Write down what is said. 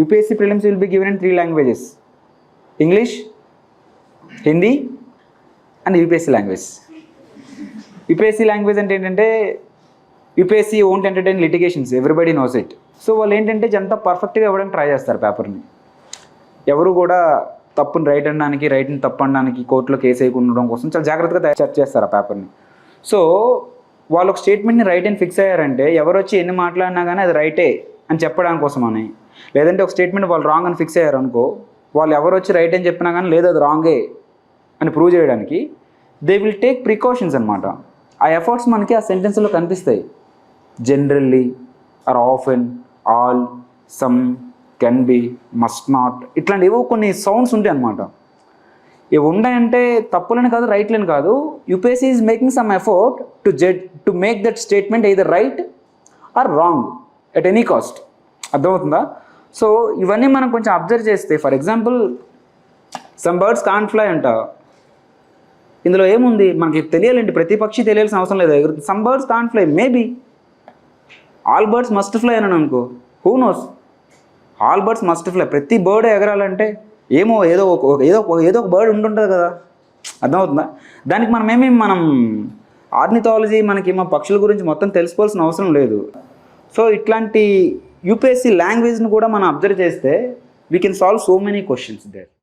UPSC prelims will be given in 3 languages: English, Hindi and UPSC language. UPSC language అంటే ఏంటంటే UPSC won't entertain litigations, everybody knows it. So వాళ్ళు ఏంటంటే అంతా పర్ఫెక్ట్గా ఇవ్వడానికి try చేస్తారు పేపర్ని. ఎవరు కూడా తప్పుని రైట్ అనడానికి, రైట్ని తప్పు అనడానికి కోర్టులో కేసు వేయకుండా ఉండడం కోసం చాలా జాగ్రత్తగా తయారు చేస్తారు ఆ పేపర్ని. సో వాళ్ళు ఒక స్టేట్మెంట్ని రైట్ అని ఫిక్స్ అయ్యారంటే ఎవరు వచ్చి ఎన్ని మాట్లాడినా కానీ అది రైటే అని చెప్పడానికి కోసమని, లేదంటే ఒక స్టేట్మెంట్ వాళ్ళు రాంగ్ అని ఫిక్స్ అయ్యారు అనుకో, వాళ్ళు ఎవరు వచ్చి రైట్ అని చెప్పినా కానీ లేదు అది రాంగే అని ప్రూవ్ చేయడానికి దే విల్ టేక్ ప్రికాషన్స్ అనమాట. ఆ ఎఫర్ట్స్ మనకి ఆ సెంటెన్స్లో కనిపిస్తాయి. Generally, are often, all, some, can be, must not, ఇట్లాంటి ఏవో కొన్ని సౌండ్స్ ఉంటాయి అనమాట. ఇవి ఉన్నాయంటే తప్పులని కాదు, రైట్లని కాదు. UPSC is making some effort to make that statement either right are wrong at any cost. అర్థమవుతుందా? సో ఇవన్నీ మనం కొంచెం అబ్జర్వ్ చేస్తే, for example some birds can't fly అంట. ఇందులో ఏముంది మనకి తెలియాలంటే ప్రతి పక్షి తెలియాల్సిన అవసరం లేదు. Some birds can't fly, maybe all birds must fly అని అనుకో, who knows. All birds must fly, ప్రతి బర్డ్ ఎగరాలంటే ఏమో ఏదో ఒక బర్డ్ ఉంటుంటుంది కదా. అర్థమవుతుందా? దానికి మనం ఆర్నిథాలజీ మనకి మా పక్షుల గురించి మొత్తం తెలుసుకోవాల్సిన అవసరం లేదు. సో ఇట్లాంటి UPSC లాంగ్వేజ్ని కూడా మనం అబ్జర్వ్ చేస్తే we can solve so many questions there.